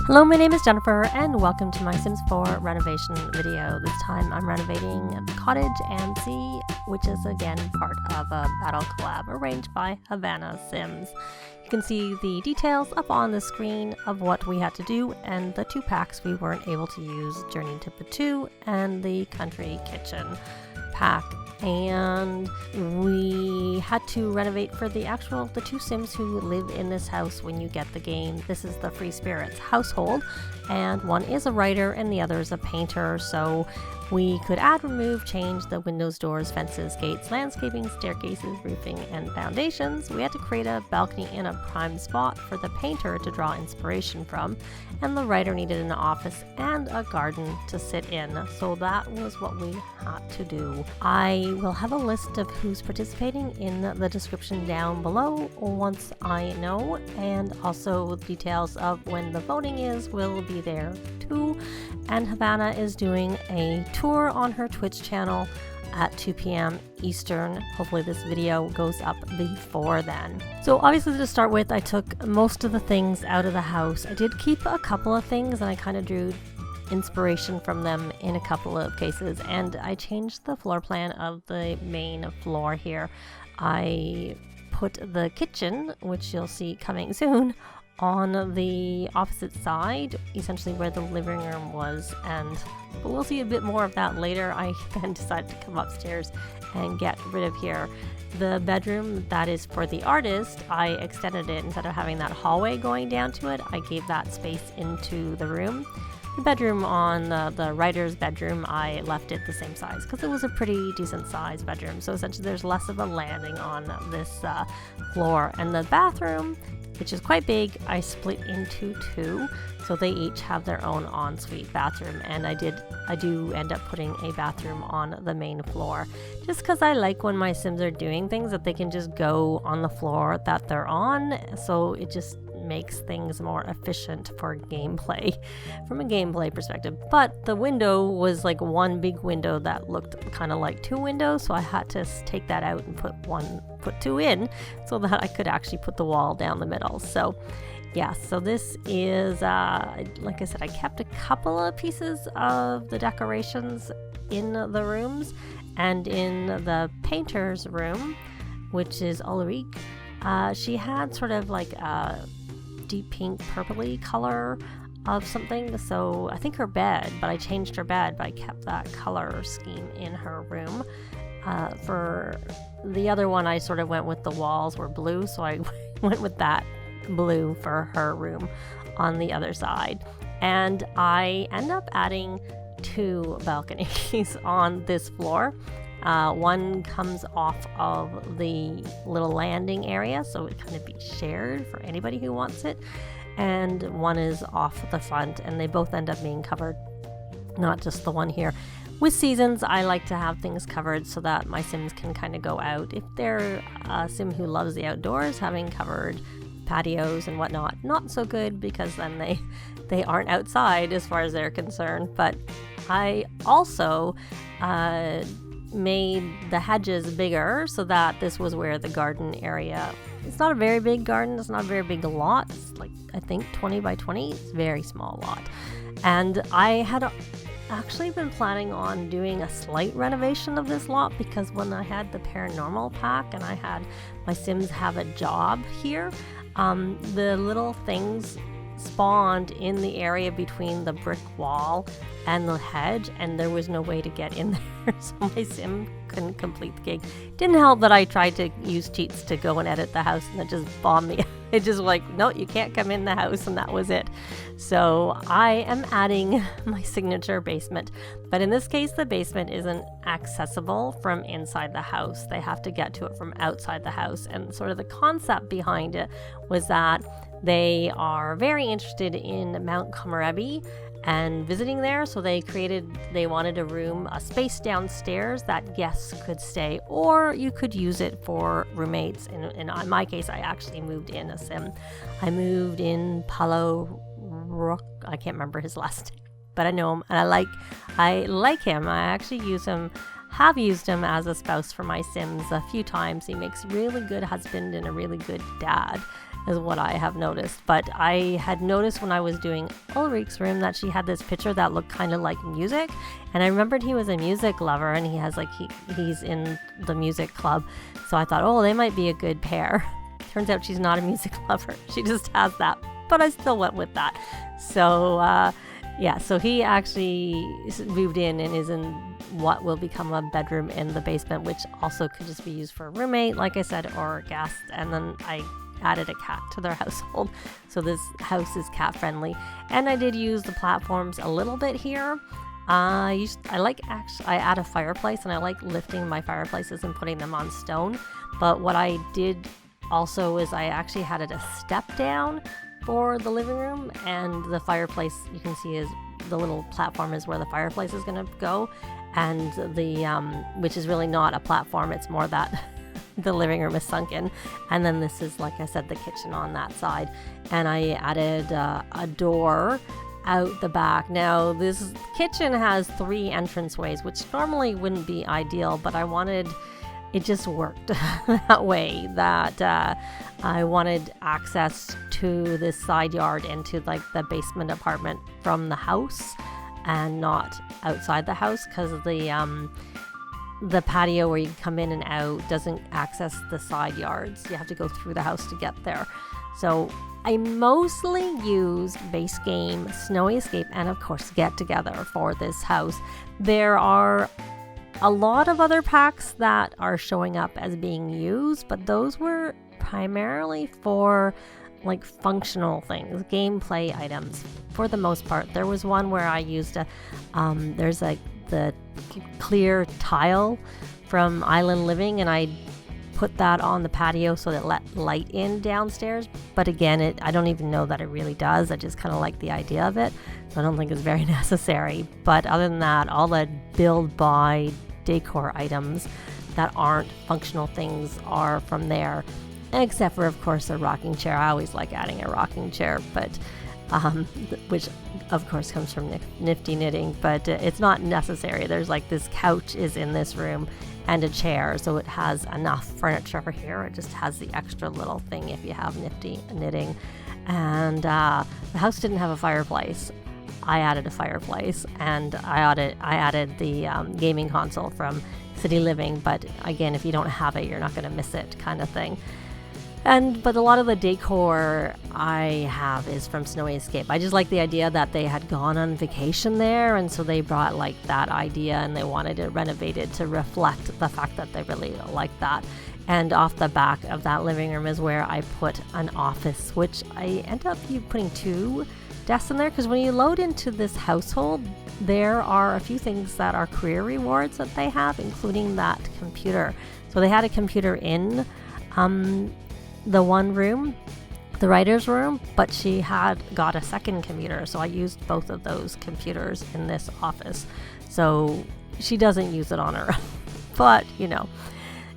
Hello, my name is Jennifer and welcome to my Sims 4 renovation video. This time I'm renovating Cottage Am See, which is again part of a battle collab arranged by Havana Sims. You can see the details up on the screen of what we had to do and the 2 packs we weren't able to use, Journey to Patu and the Country Kitchen pack. And we had to renovate for the 2 Sims who live in this house when you get the game. This is the Free Spirits household, and one is a writer and the other is a painter, so we could add, remove, change the windows, doors, fences, gates, landscaping, staircases, roofing, and foundations. We had to create a balcony in a prime spot for the painter to draw inspiration from, and the writer needed an office and a garden to sit in, so that was what we had to do. I will have a list of who's participating in the description down below once I know, and also details of when the voting is will be there too. And Havana is doing a tour on her Twitch channel at 2 p.m. Eastern. Hopefully this video goes up before then. So obviously, to start with, I took most of the things out of the house. I did keep a couple of things and I kind of drew inspiration from them in a couple of cases, and I changed the floor plan of the main floor here. I put the kitchen, which you'll see coming soon, on the opposite side, essentially where the living room was, but we'll see a bit more of that later. I then decided to come upstairs and get rid of here. The bedroom that is for the artist, I extended it. Instead of having that hallway going down to it, I gave that space into the room. The bedroom on the writer's bedroom, I left it the same size because it was a pretty decent sized bedroom, so essentially there's less of a landing on this floor. And the bathroom, which is quite big, I split into 2, so they each have their own ensuite bathroom, and I do end up putting a bathroom on the main floor, just because I like when my Sims are doing things that they can just go on the floor that they're on, so it just makes things more efficient for gameplay from a gameplay perspective. But the window was like one big window that looked kind of like 2 windows, so I had to take that out and put 2 in so that I could actually put the wall down the middle. So yeah, so this is like I said, I kept a couple of pieces of the decorations in the rooms, and in the painter's room, which is Ulrike, she had sort of like a deep pink purpley color of something, so I think her bed, but I changed her bed, but I kept that color scheme in her room. For the other one, I sort of went with the walls were blue, so I went with that blue for her room on the other side. And I end up adding 2 balconies on this floor. One comes off of the little landing area, so it kind of be shared for anybody who wants it, and one is off the front, and they both end up being covered, not just the one here. With seasons, I like to have things covered so that my Sims can kind of go out. If they're a Sim who loves the outdoors, having covered patios and whatnot, not so good, because then they aren't outside as far as they're concerned. But I also made the hedges bigger so that this was where the garden area. It's not a very big garden, it's not a very big lot, it's like I think 20 by 20, it's a very small lot. And I had actually been planning on doing a slight renovation of this lot, because when I had the paranormal pack and I had my Sims have a job here, the little things spawned in the area between the brick wall and the hedge, and there was no way to get in there, so my Sim couldn't complete the gig. Didn't help that I tried to use cheats to go and edit the house, and it just bombed me. It just like, no, you can't come in the house, and that was it. So I am adding my signature basement, but in this case the basement isn't accessible from inside the house. They have to get to it from outside the house, and sort of the concept behind it was that they are very interested in Mount Komorebi and visiting there, so they wanted a space downstairs that guests could stay, or you could use it for roommates. In my case, I actually moved in a Sim. I moved in Palo Rook, I can't remember his last name, but I know him and I like him. I actually have used him as a spouse for my Sims a few times. He makes really good husband and a really good dad, is what I have noticed. But I had noticed when I was doing Ulrike's room that she had this picture that looked kind of like music, and I remembered he was a music lover, and he has like he's in the music club, so I thought, oh, they might be a good pair. Turns out she's not a music lover, she just has that, but I still went with that. So so he actually moved in and is in what will become a bedroom in the basement, which also could just be used for a roommate, like I said, or a guest. And then I added a cat to their household, so this house is cat friendly. And I did use the platforms a little bit here. I add a fireplace, and I like lifting my fireplaces and putting them on stone. But what I did also is I actually had it a step down for the living room, and the fireplace, you can see, is the little platform is where the fireplace is going to go, and the which is really not a platform, it's more that the living room is sunken. And then this is, like I said, the kitchen on that side, and I added a door out the back. Now this kitchen has 3 entranceways, which normally wouldn't be ideal, but I wanted, it just worked that way, that I wanted access to this side yard into like the basement apartment from the house and not outside the house, because the patio where you come in and out doesn't access the side yards. You have to go through the house to get there. So I mostly use Base Game, Snowy Escape, and of course Get Together for this house. There are a lot of other packs that are showing up as being used, but those were primarily for like functional things, gameplay items for the most part. There was one where I used there's like the clear tile from Island Living, and I put that on the patio so that it let light in downstairs. But again, I don't even know that it really does. I just kind of like the idea of it, so I don't think it's very necessary. But other than that, all the build by decor items that aren't functional things are from there, except for, of course, a rocking chair. I always like adding a rocking chair, but which of course comes from Nifty Knitting, but it's not necessary. There's like this couch is in this room and a chair, so it has enough furniture for here. It just has the extra little thing if you have Nifty Knitting. And the house didn't have a fireplace. I added a fireplace, and I added the gaming console from City Living, but again, if you don't have it, you're not going to miss it, kind of thing. But a lot of the decor I have is from Snowy Escape. I just like the idea that they had gone on vacation there, and so they brought like that idea and they wanted it renovated to reflect the fact that they really like that. And off the back of that living room is where I put an office, which I end up putting 2 desks in there, because when you load into this household, there are a few things that are career rewards that they have, including that computer. So they had a computer in the one room, the writer's room, but she had got a second computer, so I used both of those computers in this office. So she doesn't use it on her own, but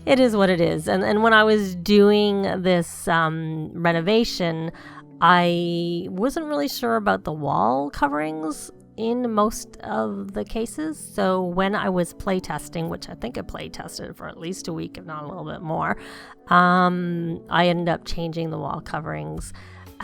it is what it is. And when I was doing this renovation, I wasn't really sure about the wall coverings in most of the cases. So when I was playtesting, which I think I playtested for at least a week, if not a little bit more, I ended up changing the wall coverings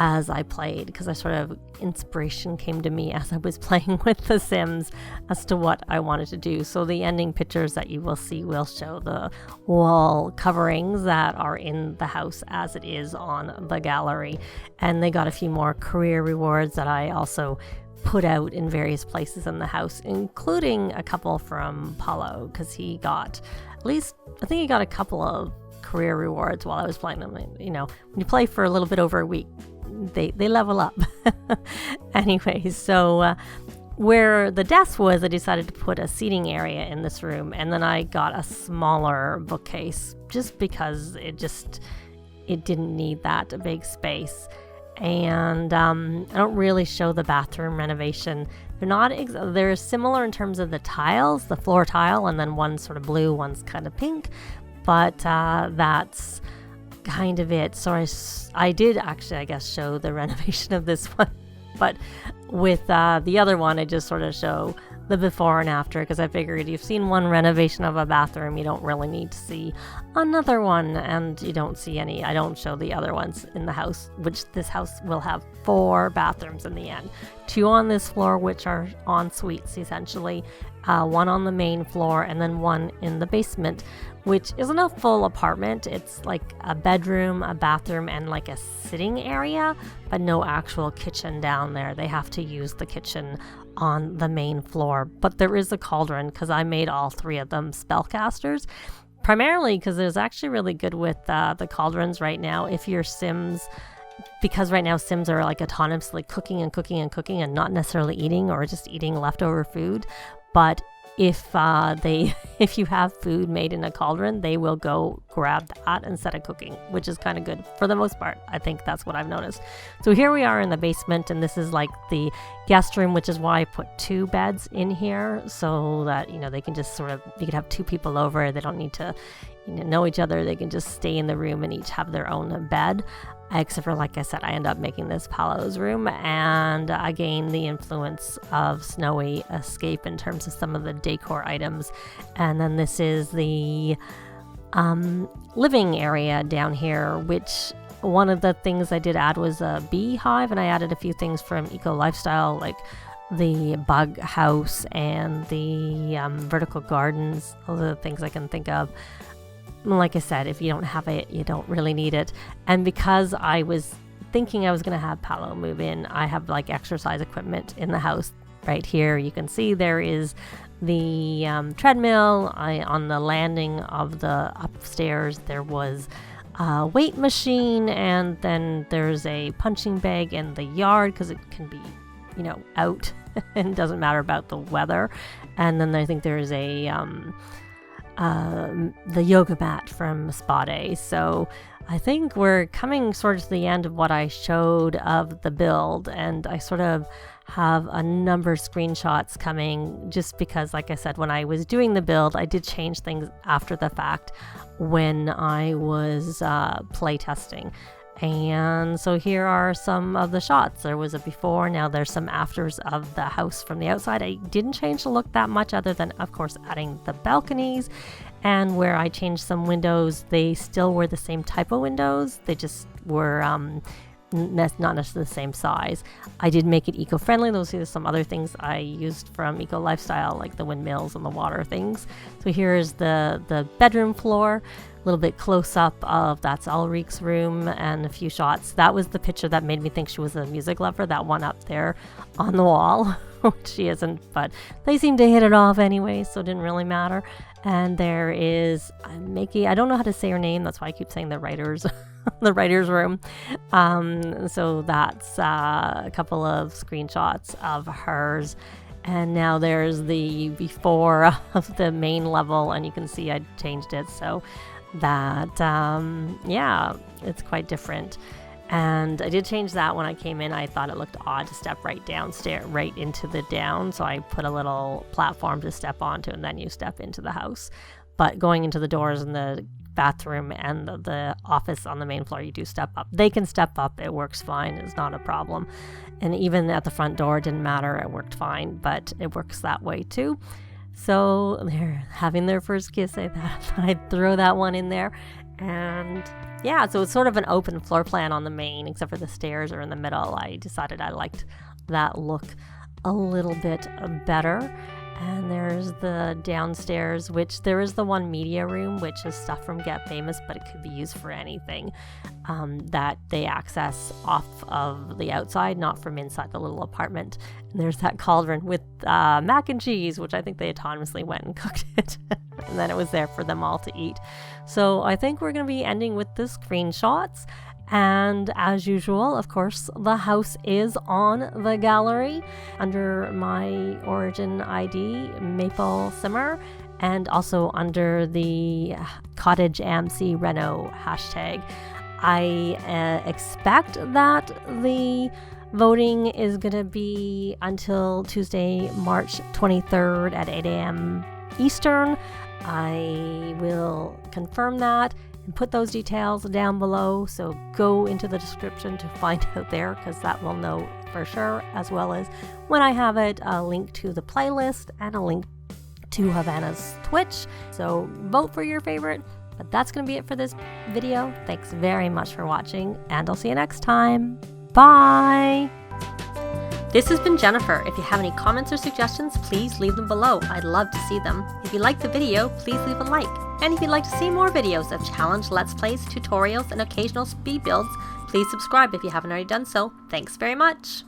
as I played, because I sort of inspiration came to me as I was playing with The Sims as to what I wanted to do. So the ending pictures that you will see will show the wall coverings that are in the house as it is on the gallery. And they got a few more career rewards that I also put out in various places in the house, including a couple from Paulo, because he got, at least I think he got a couple of career rewards while I was playing them. When you play for a little bit over a week, they level up. Anyway, so where the desk was, I decided to put a seating area in this room, and then I got a smaller bookcase just because it didn't need that big space. And I don't really show the bathroom renovation. They're similar in terms of the tiles, the floor tile, and then one's sort of blue, one's kind of pink, but that's kind of it. So I did actually, I guess, show the renovation of this one, but with the other one, I just sort of show the before and after, because I figured you've seen one renovation of a bathroom, you don't really need to see another one, and you don't see any. I don't show the other ones in the house, which this house will have 4 bathrooms in the end. 2 on this floor, which are en suites essentially, 1 on the main floor, and then 1 in the basement, which isn't a full apartment. It's like a bedroom, a bathroom, and like a sitting area, but no actual kitchen down there. They have to use the kitchen on the main floor, but there is a cauldron because I made all 3 of them spellcasters, primarily because it's actually really good with the cauldrons right now. If your Sims, because right now Sims are like autonomously cooking and not necessarily eating, or just eating leftover food, but if you have food made in a cauldron, they will go grab that instead of cooking, which is kind of good for the most part. I think that's what I've noticed. So here we are in the basement, and this is like the guest room, which is why I put 2 beds in here, so that, they can just you can have 2 people over. They don't need to know each other. They can just stay in the room and each have their own bed. Except for, like I said, I end up making this Paolo's room, and again, the influence of Snowy Escape in terms of some of the decor items. And then this is the living area down here, which one of the things I did add was a beehive, and I added a few things from Eco Lifestyle, like the bug house and the vertical gardens. Those are the things I can think of. Like I said, if you don't have it, you don't really need it. And because I was thinking I was going to have Paolo move in, I have like exercise equipment in the house right here. You can see there is the treadmill. On the landing of the upstairs, there was a weight machine, and then there's a punching bag in the yard because it can be, out and doesn't matter about the weather. And then I think there's the yoga mat from Spa Day. So I think we're coming sort of to the end of what I showed of the build, and I sort of have a number of screenshots coming just because, like I said, when I was doing the build, I did change things after the fact when I was playtesting. And so here are some of the shots. There was a before, now there's some afters of the house from the outside. I didn't change the look that much, other than, of course, adding the balconies. And where I changed some windows, they still were the same type of windows. They just were not necessarily the same size. I did make it eco-friendly. Those are some other things I used from Eco Lifestyle, like the windmills and the water things. So here's the bedroom floor. A little bit close up of that's Ulrike's room, and a few shots. That was the picture that made me think she was a music lover, that one up there on the wall, which she isn't, but they seem to hit it off anyway, so it didn't really matter. And there is Maaike. I don't know how to say her name, that's why I keep saying the writer's the writer's room. So that's a couple of screenshots of hers. And now there's the before of the main level, and you can see I changed it so that it's quite different. And I did change that when I came in. I thought it looked odd to step right into the down, so I put a little platform to step onto, and then you step into the house. But going into the doors and the bathroom and the office on the main floor, you do step up. They can step up, it works fine, it's not a problem. And even at the front door, it didn't matter, it worked fine, but it works that way too. So they're having their first kiss. I thought I'd throw that one in there. And yeah, so it's sort of an open floor plan on the main, except for the stairs are in the middle. I decided I liked that look a little bit better. And there's the downstairs, which there is the one media room, which is stuff from Get Famous, but it could be used for anything that they access off of the outside, not from inside the little apartment. And there's that cauldron with mac and cheese, which I think they autonomously went and cooked it. And then it was there for them all to eat. So I think we're going to be ending with the screenshots. And as usual, of course, the house is on the gallery under my origin ID, MapleSimmer, and also under the Cottage Am See Reno hashtag. I expect that the voting is going to be until Tuesday, March 23rd at 8 a.m. Eastern. I will confirm that. and put those details down below, so go into the description to find out there, because that will know for sure, as well as when I have it, a link to the playlist and a link to Havana's Twitch. So vote for your favorite. But that's going to be it for this video. Thanks very much for watching, and I'll see you next time. Bye! This has been Jennifer. If you have any comments or suggestions, please leave them below. I'd love to see them. If you liked the video, please leave a like. And if you'd like to see more videos of challenge, let's plays, tutorials, and occasional speed builds, please subscribe if you haven't already done so. Thanks very much!